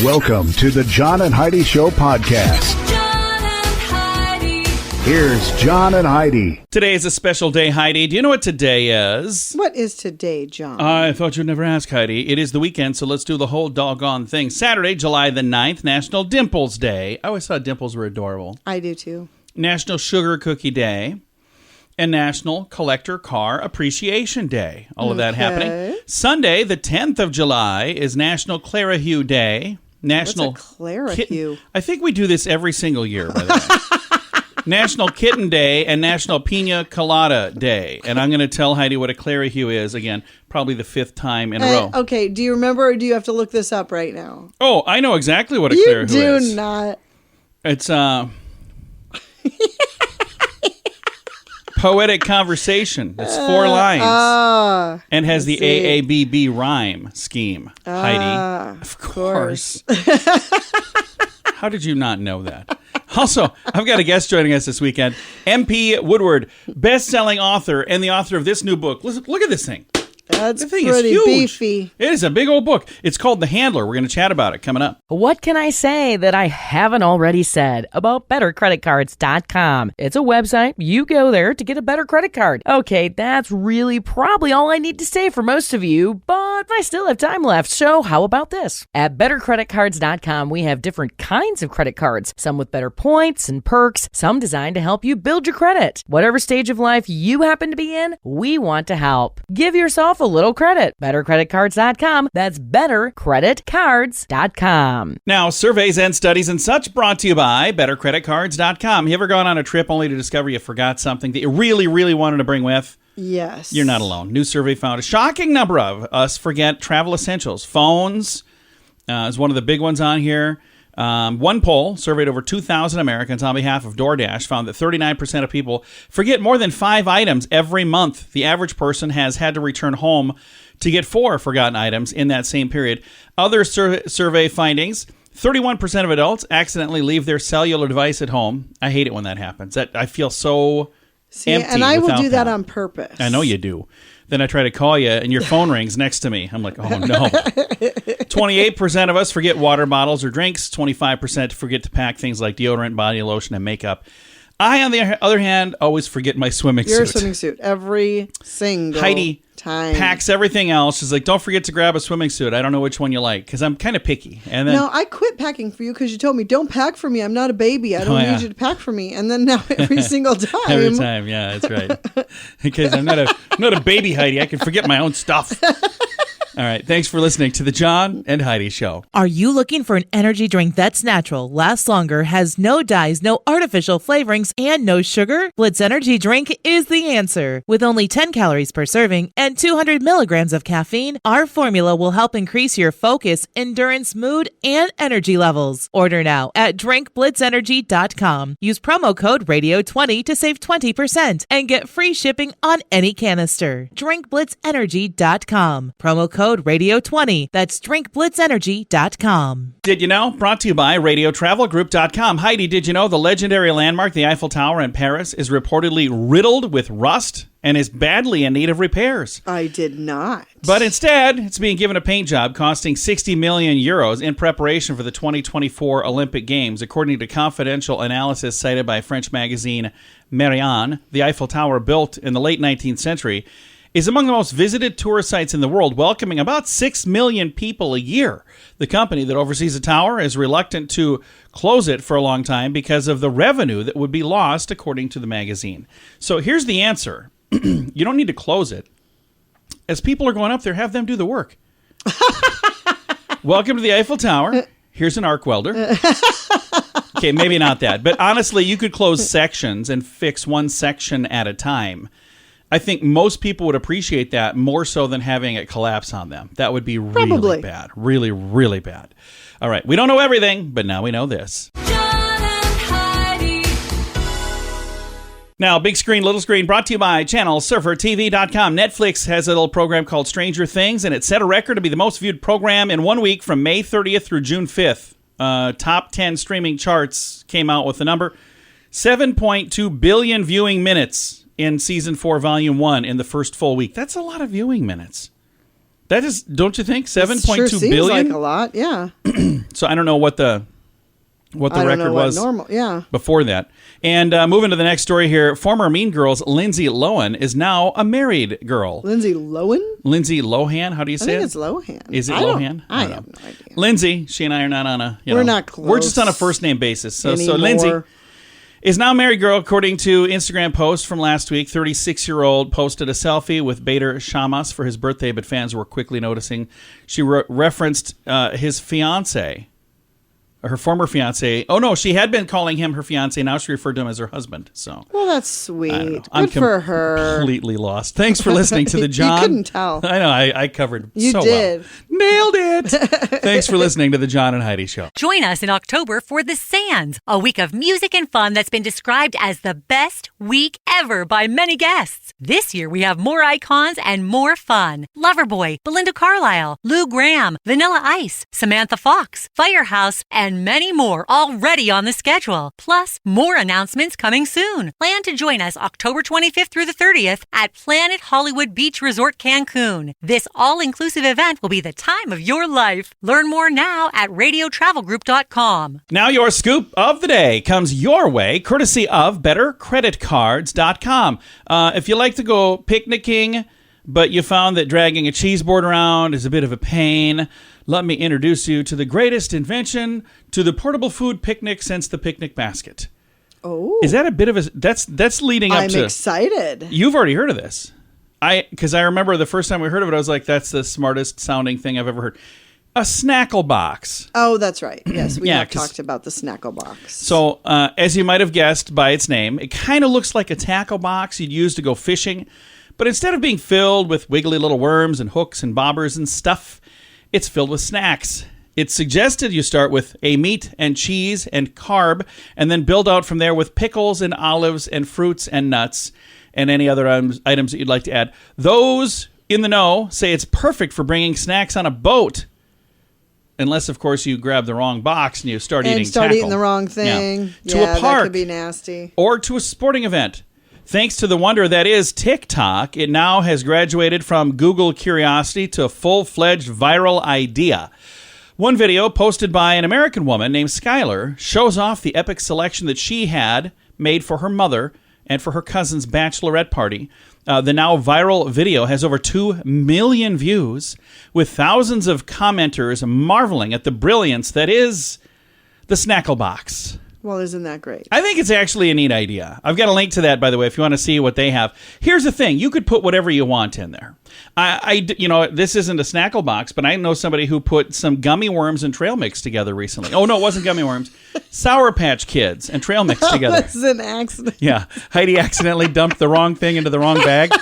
Welcome to the John and Heidi Show podcast. John and Heidi. Here's John and Heidi. Today is a special day, Heidi. Do you know what today is? What is today, John? I thought you'd never ask, Heidi. It is the weekend, so let's do the whole doggone thing. Saturday, July the 9th, National Dimples Day. I always thought dimples were adorable. I do too. National Sugar Cookie Day. And National Collector Car Appreciation Day. All of that happening. Sunday, the 10th of July, is National Clarahue Day. National What's a Clarahue? I think we do this every single year, by the way. National Kitten Day and National Pina Colada Day. And I'm going to tell Heidi what a Clarahue is, again, probably the 5th time in a row. Okay, do you remember or do you have to look this up right now? Oh, I know exactly what a You Clarahue do is. not. It's poetic conversation. It's 4 lines. And has the AABB rhyme scheme. Heidi. Of course. How did you not know that? Also, I've got a guest joining us this weekend. MP Woodward, best-selling author and the author of this new book. Listen, look at this thing. That's The thing pretty is huge. beefy. It is a big old book. It's called The Handler. We're going to chat about it coming up. What can I say that I haven't already said about BetterCreditCards.com? It's a website. You go there to get a better credit card. Okay, that's really probably all I need to say for most of you, but I still have time left, so how about this? At BetterCreditCards.com, we have different kinds of credit cards, some with better points and perks, some designed to help you build your credit. Whatever stage of life you happen to be in, we want to help. Give yourself a little credit. BetterCreditCards.com. That's BetterCreditCards.com. Now, surveys and studies and such brought to you by BetterCreditCards.com. You ever gone on a trip only to discover you forgot something that you really, really wanted to bring with? Yes. You're not alone. New survey found a shocking number of us forget travel essentials. Phones is one of the big ones on here. One poll surveyed over 2,000 Americans on behalf of DoorDash found that 39% of people forget more than 5 items every month. The average person has had to return home to get 4 forgotten items in that same period. Other survey findings, 31% of adults accidentally leave their cellular device at home. I hate it when that happens. I feel so empty. And I will without do that on purpose. I know you do. Then I try to call you, and your phone rings next to me. I'm like, oh, no. 28% of us forget water bottles or drinks. 25% forget to pack things like deodorant, body lotion, and makeup. I, on the other hand, always forget my swimming suit. Your swimming suit every single Heidi time. Packs everything else. She's like, don't forget to grab a swimming suit. I don't know which one you like, because I'm kind of picky. And then, No, I quit packing for you because you told me, don't pack for me. I'm not a baby. I don't need you to pack for me. And then now every single time. Every time, yeah, that's right. Because I'm not a baby, Heidi. I can forget my own stuff. All right, thanks for listening to the John and Heidi Show. Are you looking for an energy drink that's natural, lasts longer, has no dyes, no artificial flavorings, and no sugar? Blitz Energy Drink is the answer. With only 10 calories per serving and 200 milligrams of caffeine, our formula will help increase your focus, endurance, mood, and energy levels. Order now at drinkblitzenergy.com. Use promo code RADIO20 to save 20% and get free shipping on any canister. drinkblitzenergy.com. Promo code RADIO20. That's drinkblitzenergy.com. Did you know? Brought to you by RadioTravelGroup.com. Heidi, did you know the legendary landmark, the Eiffel Tower in Paris, is reportedly riddled with rust and is badly in need of repairs? I did not. But instead, it's being given a paint job costing 60 million euros in preparation for the 2024 Olympic Games. According to confidential analysis cited by French magazine Marianne, the Eiffel Tower, built in the late 19th century, is among the most visited tourist sites in the world, welcoming about 6 million people a year. The company that oversees the tower is reluctant to close it for a long time because of the revenue that would be lost, according to the magazine. So here's the answer. You don't need to close it. As people are going up there, have them do the work. Welcome to the Eiffel Tower. Here's an arc welder. Okay, maybe not that. But honestly, you could close sections and fix one section at a time. I think most people would appreciate that more so than having it collapse on them. That would be really bad. Really, really bad. All right. We don't know everything, but now we know this. John and Heidi. Now, big screen, little screen, brought to you by ChannelSurferTV.com. Netflix has a little program called Stranger Things, and it set a record to be the most viewed program in 1 week from May 30th through June 5th. Top 10 streaming charts came out with the number 7.2 billion viewing minutes in Season 4, Volume 1 in the first full week. That's a lot of viewing minutes. That is, don't you think? Sure $7.2 seems billion? like a lot. Yeah. So I don't know what the I don't record know what was normal. Yeah. before that. And moving to the next story here, former Mean Girls Lindsay Lohan is now a married girl. Lindsay Lohan? Lindsay Lohan, how do you I say think it? it's Lohan. Is it I don't- Lohan? I don't have know. no idea. Lindsay, she and I are not on a, We're not We're just on a close first name basis. So anymore. Lindsay is now a married girl, according to Instagram post from last week. 36-year-old posted a selfie with Bader Shamas for his birthday, but fans were quickly noticing she referenced his fiance. Her former fiance. Oh, no, she had been calling him her fiance. Now she referred to him as her husband. So Well, that's I don't know. sweet. I'm Good for her. completely lost. Thanks for listening to the John. You couldn't tell. I know. I covered You so did. well. Nailed it. Thanks for listening to the John and Heidi Show. Join us in October for The Sands, a week of music and fun that's been described as the best week ever by many guests. This year we have more icons and more fun. Loverboy, Belinda Carlisle, Lou Gramm, Vanilla Ice, Samantha Fox, Firehouse, and many more already on the schedule. Plus, more announcements coming soon. Plan to join us October 25th through the 30th at Planet Hollywood Beach Resort Cancun. This all-inclusive event will be the time of your life. Learn more now at radiotravelgroup.com. Now your scoop of the day comes your way, courtesy of BetterCreditCards.com. If you like to go picnicking, but you found that dragging a cheese board around is a bit of a pain, let me introduce you to the greatest invention to the portable food picnic since the picnic basket. Oh. Is that a bit of a... That's leading up I'm to... excited. You've already heard of this. Because I remember the first time we heard of it, I was like, that's the smartest sounding thing I've ever heard. A snackle box. Oh, that's right. Yes, we Yeah, have 'cause- talked about the snackle box. So, as you might have guessed by its name, it kind of looks like a tackle box you'd use to go fishing. But instead of being filled with wiggly little worms and hooks and bobbers and stuff, it's filled with snacks. It's suggested you start with a meat and cheese and carb, and then build out from there with pickles and olives and fruits and nuts and any other items that you'd like to add. Those in the know say it's perfect for bringing snacks on a boat. Unless, of course, you grab the wrong box and you start eating tackle. eating the wrong thing. Yeah. To a park. That could be nasty. Or to a sporting event. Thanks to the wonder that is TikTok, it now has graduated from Google curiosity to a full-fledged viral idea. One video posted by an American woman named Skylar shows off the epic selection that she had made for her mother and for her cousin's bachelorette party. The now viral video has over 2 million views, with thousands of commenters marveling at the brilliance that is the Snackle Box. Well, isn't that great? I think it's actually a neat idea. I've got a link to that, by the way, if you want to see what they have. Here's the thing. You could put whatever you want in there. This isn't a Snackle Box, but I know somebody who put some gummy worms and trail mix together recently. Oh, no, it wasn't gummy worms. Sour Patch Kids and trail mix together. That was an accident. Yeah. Heidi accidentally dumped the wrong thing into the wrong bag.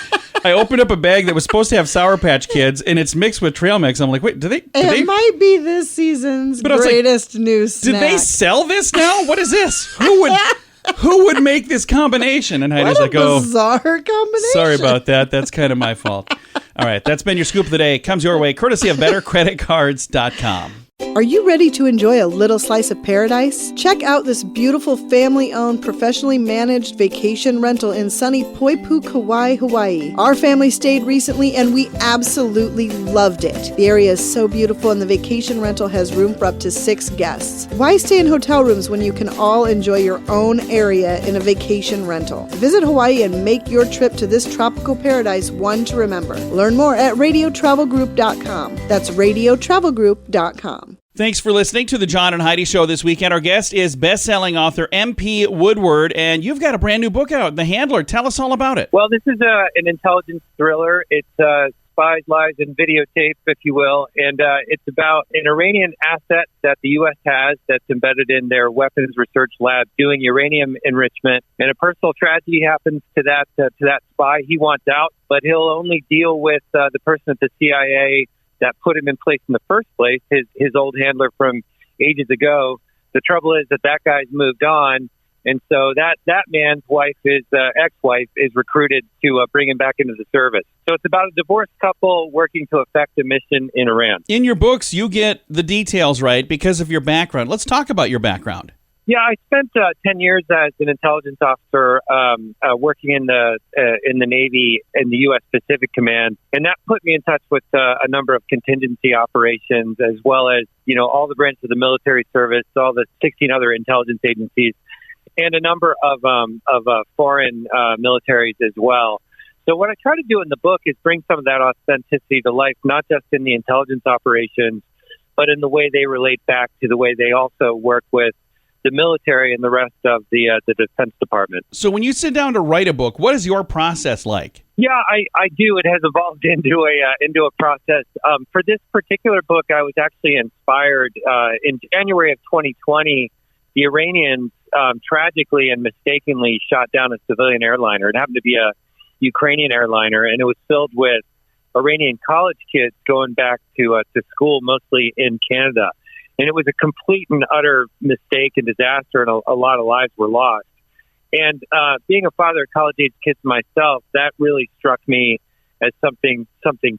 I opened up a bag that was supposed to have Sour Patch Kids, and it's mixed with trail mix. I'm like, wait, It might be this season's But I was like, greatest news snack. did they sell this now? What is this? Who would make this combination? And Heidi's What like, a oh, bizarre combination. sorry about that. That's kind of my fault. All right, that's been your scoop of the day. It comes your way, courtesy of BetterCreditCards.com. Are you ready to enjoy a little slice of paradise? Check out this beautiful family-owned, professionally managed vacation rental in sunny Poipu, Kauai, Hawaii. Our family stayed recently and we absolutely loved it. The area is so beautiful and the vacation rental has room for up to 6 guests. Why stay in hotel rooms when you can all enjoy your own area in a vacation rental? Visit Hawaii and make your trip to this tropical paradise one to remember. Learn more at radiotravelgroup.com. That's radiotravelgroup.com. Thanks for listening to the John and Heidi Show this weekend. Our guest is best-selling author MP Woodward, and you've got a brand new book out, The Handler. Tell us all about it. Well, this is an intelligence thriller. It's spies, lies, and videotape, if you will. And it's about an Iranian asset that the U.S. has that's embedded in their weapons research lab doing uranium enrichment. And a personal tragedy happens to that spy. He wants out, but he'll only deal with the person at the CIA that put him in place in the first place, his old handler from ages ago. The trouble is that guy's moved on, and so that man's wife, his ex-wife, is recruited to bring him back into the service. So it's about a divorced couple working to effect a mission in Iran. In your books, you get the details right because of your background. Let's talk about your background. Yeah, I spent 10 years as an intelligence officer working in the Navy in the U.S. Pacific Command, and that put me in touch with a number of contingency operations, as well as all the branches of the military service, all the 16 other intelligence agencies, and a number of foreign militaries as well. So what I try to do in the book is bring some of that authenticity to life, not just in the intelligence operations, but in the way they relate back to the way they also work with the military and the rest of the Defense Department. So when you sit down to write a book, what is your process like? Yeah, I do. It has evolved into a process. For this particular book, I was actually inspired in January of 2020. The Iranians tragically and mistakenly shot down a civilian airliner. It happened to be a Ukrainian airliner, and it was filled with Iranian college kids going back to school, mostly in Canada. And it was a complete and utter mistake and disaster, and a lot of lives were lost. And being a father of college-age kids myself, that really struck me as something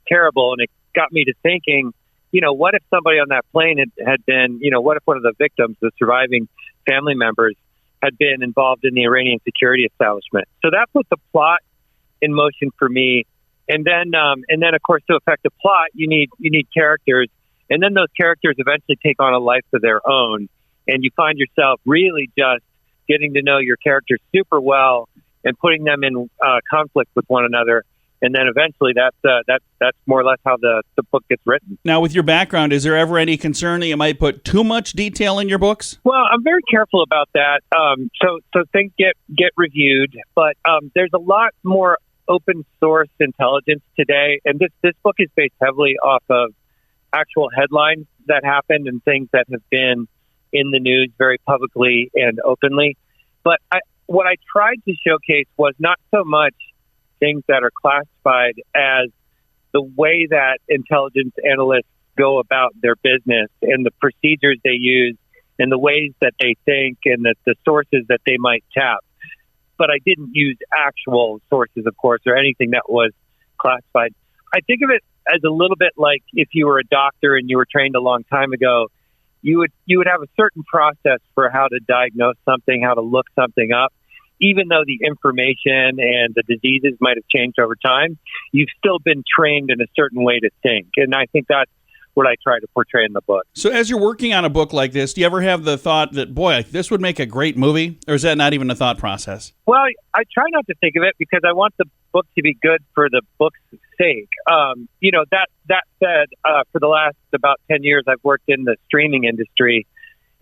terrible, and it got me to thinking, what if somebody on that plane had been, what if one of the victims, the surviving family members, had been involved in the Iranian security establishment? So that put the plot in motion for me. And then, of course, to affect the plot, you need characters. And then those characters eventually take on a life of their own. And you find yourself really just getting to know your characters super well and putting them in conflict with one another. And then eventually that's more or less how the book gets written. Now, with your background, is there ever any concern that you might put too much detail in your books? Well, I'm very careful about that. So things get reviewed, but there's a lot more open source intelligence today. And this book is based heavily off of actual headlines that happened and things that have been in the news very publicly and openly. But what I tried to showcase was not so much things that are classified as the way that intelligence analysts go about their business and the procedures they use and the ways that they think and the sources that they might tap. But I didn't use actual sources, of course, or anything that was classified. I think of it as a little bit like if you were a doctor and you were trained a long time ago, you would have a certain process for how to diagnose something, how to look something up. Even though the information and the diseases might have changed over time, you've still been trained in a certain way to think. And I think that's what I try to portray in the book. So as you're working on a book like this, do you ever have the thought that, boy, this would make a great movie? Or is that not even a thought process? Well, I try not to think of it because I want the book to be good for the book's sake. That said, for the last about 10 years, I've worked in the streaming industry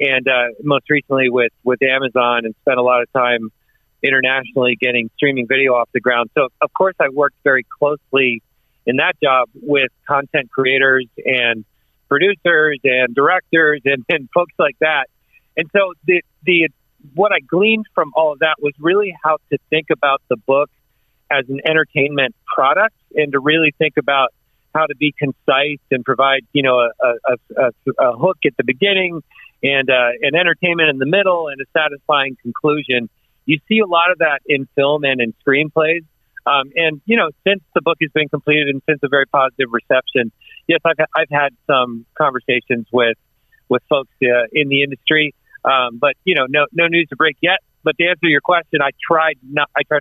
and most recently with Amazon and spent a lot of time internationally getting streaming video off the ground. So, of course, I worked very closely in that job with content creators and producers and directors and folks like that. And so what I gleaned from all of that was really how to think about the book as an entertainment product and to really think about how to be concise and provide, a hook at the beginning and an entertainment in the middle and a satisfying conclusion. You see a lot of that in film and in screenplays. Since the book has been completed and since a very positive reception, yes, I've had some conversations with folks in the industry, but no news to break yet. But to answer your question, I tried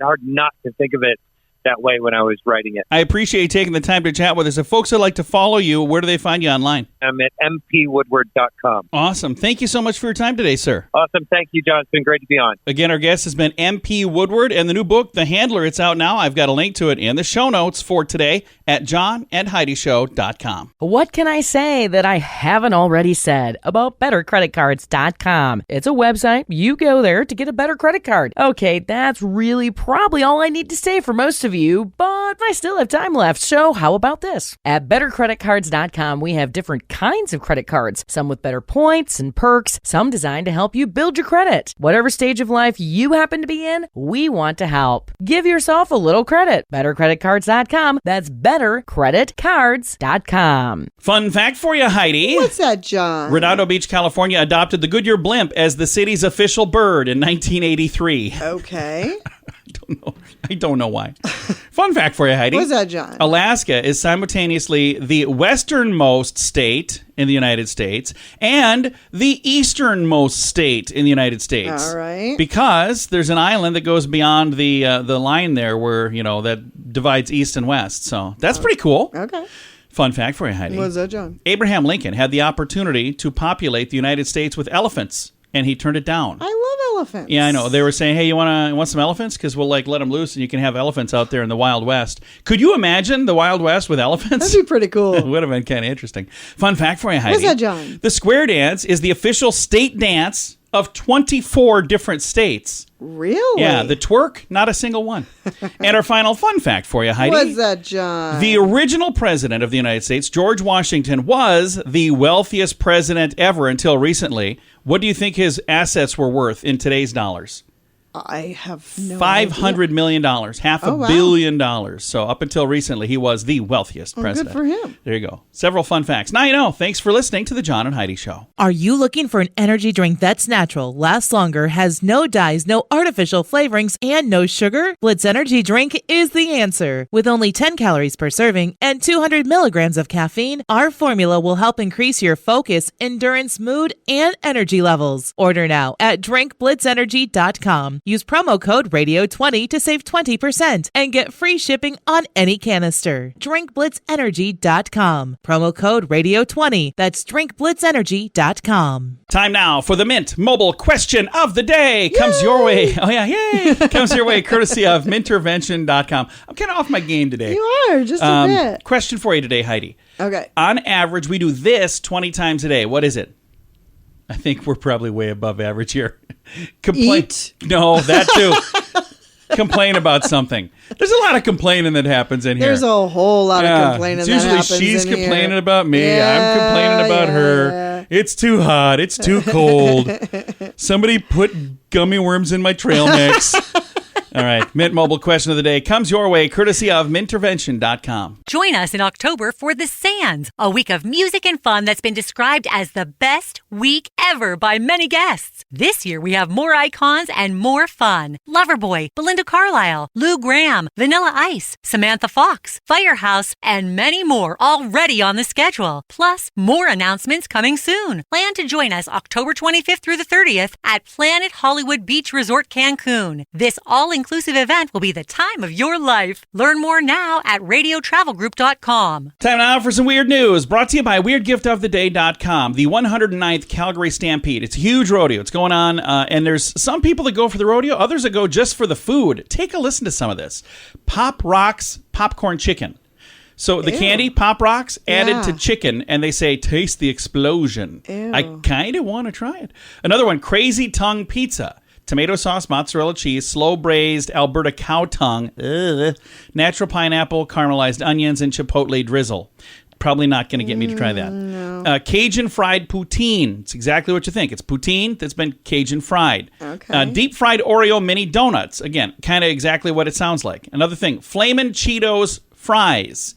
hard not to think of it that way when I was writing it. I appreciate you taking the time to chat with us. If folks would like to follow you, where do they find you online? I'm at mpwoodward.com. Awesome. Thank you so much for your time today, sir. Awesome. Thank you, John. It's been great to be on. Again, our guest has been MP Woodward, and the new book, The Handler, it's out now. I've got a link to it in the show notes for today at johnandheidishow.com. What can I say that I haven't already said about bettercreditcards.com? It's a website. You go there to get a better credit card. Okay, that's really probably all I need to say for most of you, but I still have time left, so how about this? At bettercreditcards.com, we have different kinds of credit cards, some with better points and perks, some designed to help you build your credit. Whatever stage of life you happen to be in, we want to help. Give yourself a little credit. Bettercreditcards.com. That's bettercreditcards.com. Fun fact for you, Heidi. What's that, John? Redondo Beach, California adopted the Goodyear blimp as the city's official bird in 1983. Okay. I don't know why. Fun fact for you, Heidi. What's that, John? Alaska is simultaneously the westernmost state in the United States and the easternmost state in the United States. All right. Because there's an island that goes beyond the line there where, that divides east and west. So that's pretty cool. Okay. Fun fact for you, Heidi. What's that, John? Abraham Lincoln had the opportunity to populate the United States with elephants, and he turned it down. I love elephants. Yeah, I know. They were saying, hey, you want some elephants? Because we'll let them loose and you can have elephants out there in the Wild West. Could you imagine the Wild West with elephants? That'd be pretty cool. It would have been kind of interesting. Fun fact for you, Heidi. What's that, John? The square dance is the official state dance of 24 different states. Really? Yeah, the twerk, not a single one. And our final fun fact for you, Heidi. What's that, John? The original president of the United States, George Washington, was the wealthiest president ever until recently. What do you think his assets were worth in today's dollars? I have no idea. $500 million, half a wow. billion dollars. So up until recently, he was the wealthiest president. Good for him. There you go. Several fun facts. Now you know. Thanks for listening to the John and Heidi Show. Are you looking for an energy drink that's natural, lasts longer, has no dyes, no artificial flavorings, and no sugar? Blitz Energy Drink is the answer. With only 10 calories per serving and 200 milligrams of caffeine, our formula will help increase your focus, endurance, mood, and energy levels. Order now at drinkblitzenergy.com. Use promo code RADIO20 to save 20% and get free shipping on any canister. drinkblitzenergy.com. Promo code RADIO20. That's drinkblitzenergy.com. Time now for the Mint Mobile Question of the Day. Comes your way. Oh, yeah, yay. Comes your way courtesy of mintervention.com. I'm kind of off my game today. You are, just a bit. Question for you today, Heidi. Okay. On average, we do this 20 times a day. What is it? I think we're probably way above average here. Eat? No, that too. Complain about something. There's a lot of complaining that happens in here. There's a whole lot of complaining it's that usually happens she's in complaining here. about me. Yeah, I'm complaining about her. yeah. It's too hot. It's too cold. Somebody put gummy worms in my trail mix. All right. Mint Mobile Question of the Day comes your way courtesy of mintervention.com. Join us in October for The Sands, a week of music and fun that's been described as the best week ever by many guests. This year we have more icons and more fun. Loverboy, Belinda Carlisle, Lou Gramm, Vanilla Ice, Samantha Fox, Firehouse, and many more already on the schedule. Plus, more announcements coming soon. Plan to join us October 25th through the 30th at Planet Hollywood Beach Resort Cancun. This all-inclusive event will be the time of your life. Learn more now at radiotravelgroup.com. Time now for some weird news, brought to you by WeirdGiftOfTheDay.com. The 109th Calgary Stampede. It's a huge rodeo. It's going on, and there's some people that go for the rodeo, others that go just for the food. Take a listen to some of this. Pop Rocks popcorn chicken. So the candy, Pop Rocks, added to chicken, and they say, taste the explosion. Ew. I kind of want to try it. Another one, Crazy Tongue Pizza. Tomato sauce, mozzarella cheese, slow braised Alberta cow tongue, natural pineapple, caramelized onions, and chipotle drizzle. Probably not going to get me to try that. No. Cajun fried poutine. It's exactly what you think. It's poutine that's been Cajun fried. Okay. Deep fried Oreo mini donuts. Again, kind of exactly what it sounds like. Another thing, Flamin' Cheetos fries.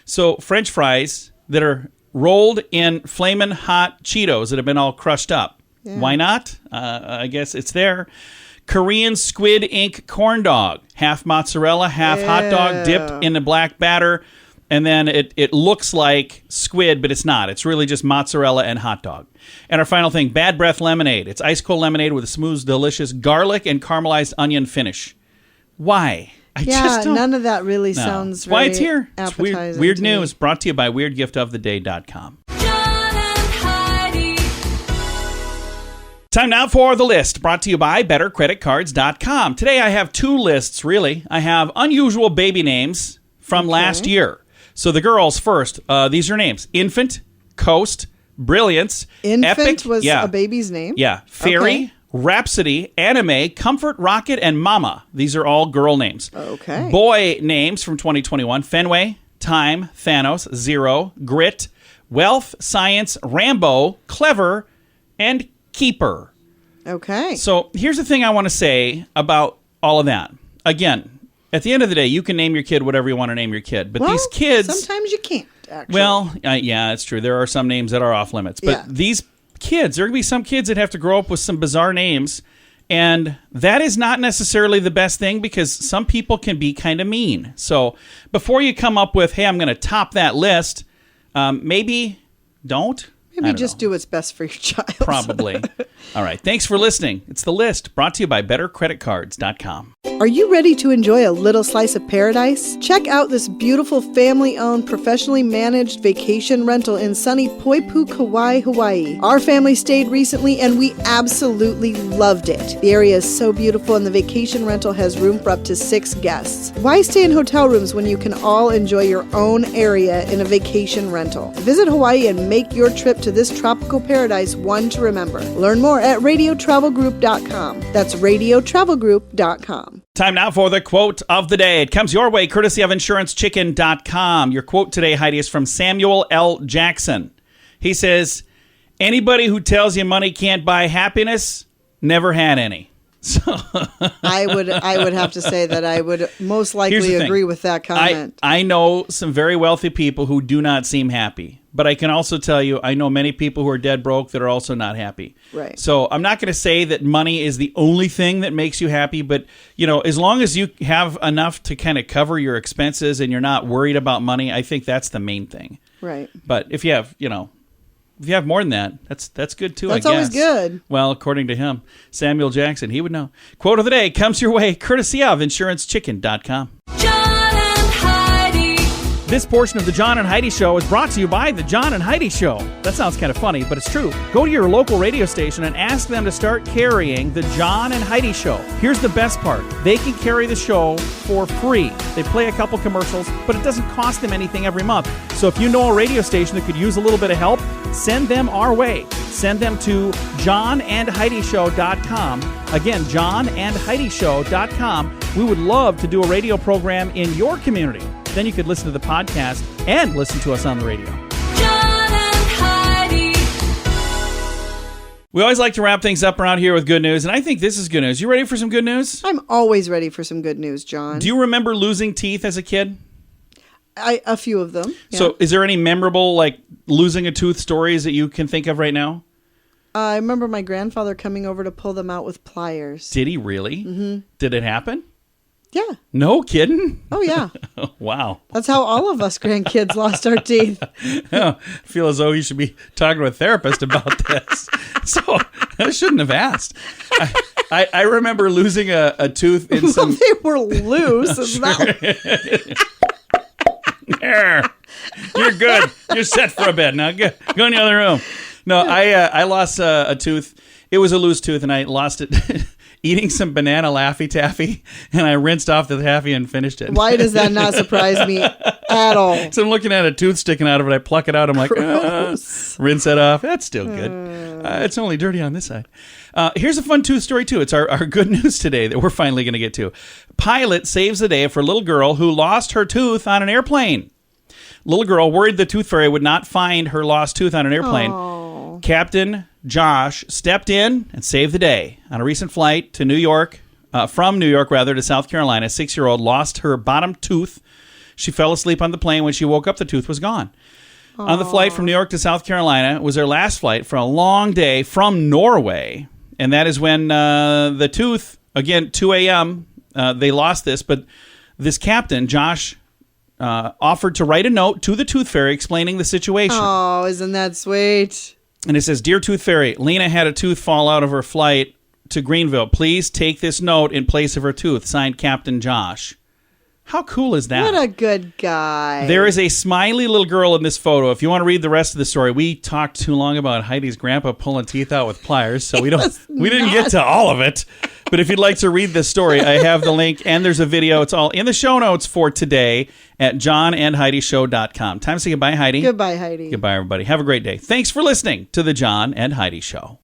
So French fries that are rolled in flamin' hot Cheetos that have been all crushed up. Yeah. Why not? I guess it's there. Korean squid ink corn dog. Half mozzarella, half hot dog dipped in a black batter. And then it looks like squid, but it's not. It's really just mozzarella and hot dog. And our final thing, Bad Breath Lemonade. It's ice cold lemonade with a smooth, delicious garlic and caramelized onion finish. Why? I just don't. None of that really No. sounds That's why very it's here. It's appetizing weird to me. news brought to you by WeirdGiftOfTheDay.com. John and Heidi. Time now for the list, brought to you by BetterCreditCards.com. Today I have two lists, really. I have unusual baby names from last year. So the girls first, these are names. Infant, Coast, Brilliance, Infant Epic, was a baby's name? Yeah. Fairy, Okay. Rhapsody, Anime, Comfort, Rocket, and Mama. These are all girl names. Okay. Boy names from 2021, Fenway, Time, Thanos, Zero, Grit, Wealth, Science, Rambo, Clever, and Keeper. Okay. So here's the thing I want to say about all of that. Again, at the end of the day, you can name your kid whatever you want to name your kid. But well, these kids... sometimes you can't, actually. Well, yeah, it's true. There are some names that are off limits. But Yeah. these kids, there are going to be some kids that have to grow up with some bizarre names. And that is not necessarily the best thing because some people can be kind of mean. So before you come up with, hey, I'm going to top that list, maybe don't. Maybe just do what's best for your child. Probably. All right. Thanks for listening. It's The List, brought to you by BetterCreditCards.com. Are you ready to enjoy a little slice of paradise? Check out this beautiful family-owned, professionally managed vacation rental in sunny Poipu, Kauai, Hawaii. Our family stayed recently and we absolutely loved it. The area is so beautiful and the vacation rental has room for up to 6 guests. Why stay in hotel rooms when you can all enjoy your own area in a vacation rental? Visit Hawaii and make your trip to this tropical paradise one to remember. Learn more at radiotravelgroup.com. That's radiotravelgroup.com. Time now for the quote of the day. It comes your way courtesy of InsuranceChicken.com. Your quote today, Heidi, is from Samuel L. Jackson. He says, anybody who tells you money can't buy happiness never had any. So I would have to say that I would most likely agree with that comment. I know some very wealthy people who do not seem happy. But I can also tell you, I know many people who are dead broke that are also not happy. Right. So I'm not going to say that money is the only thing that makes you happy, but as long as you have enough to kind of cover your expenses and you're not worried about money, I think that's the main thing. Right. But if you have, if you have more than that, that's good too, that's I guess. That's always good. Well, according to him, Samuel Jackson, he would know. Quote of the day comes your way courtesy of InsuranceChicken.com. John and Heidi. This portion of the John and Heidi Show is brought to you by the John and Heidi Show. That sounds kind of funny, but it's true. Go to your local radio station and ask them to start carrying the John and Heidi Show. Here's the best part. They can carry the show for free. They play a couple commercials, but it doesn't cost them anything every month. So if you know a radio station that could use a little bit of help, send them our way. Send them to johnandheidishow.com. Again, johnandheidishow.com. We would love to do a radio program in your community. Then you could listen to the podcast and listen to us on the radio. John and Heidi. We always like to wrap things up around here with good news, and I think this is good news. You ready for some good news? I'm always ready for some good news, John. Do you remember losing teeth as a kid? A few of them. Yeah. So is there any memorable, losing a tooth stories that you can think of right now? I remember my grandfather coming over to pull them out with pliers. Did he really? Mm-hmm. Did it happen? Yeah. No kidding? Oh, yeah. Wow. That's how all of us grandkids lost our teeth. I feel as though you should be talking to a therapist about this. So I shouldn't have asked. I remember losing a tooth in some... They were loose. There. You're good. You're set for a bit. Now go in the other room. No, I lost a tooth. It was a loose tooth, and I lost it eating some banana Laffy Taffy, and I rinsed off the Taffy and finished it. Why does that not surprise me at all? So I'm looking at a tooth sticking out of it. I pluck it out. I'm like, rinse it off. That's still good. It's only dirty on this side. Here's a fun tooth story, too. It's our good news today that we're finally going to get to. Pilot saves the day for a little girl who lost her tooth on an airplane. Little girl worried the tooth fairy would not find her lost tooth on an airplane. Aww. Captain Josh stepped in and saved the day. On a recent flight to New York, from New York to South Carolina, a 6-year-old lost her bottom tooth. She fell asleep on the plane. When she woke up, the tooth was gone. Aww. On the flight from New York to South Carolina, it was their last flight for a long day from Norway. And that is when the tooth, again, 2 a.m., they lost this. But this captain, Josh, offered to write a note to the tooth fairy explaining the situation. Oh, isn't that sweet? And it says, Dear Tooth Fairy, Lena had a tooth fall out of her flight to Greenville. Please take this note in place of her tooth. Signed, Captain Josh. How cool is that? What a good guy. There is a smiley little girl in this photo. If you want to read the rest of the story, we talked too long about Heidi's grandpa pulling teeth out with pliers, so we didn't get to all of it. But if you'd like to read this story, I have the link, and there's a video. It's all in the show notes for today at johnandheidishow.com. Time to say goodbye, Heidi. Goodbye, Heidi. Goodbye, everybody. Have a great day. Thanks for listening to The John and Heidi Show.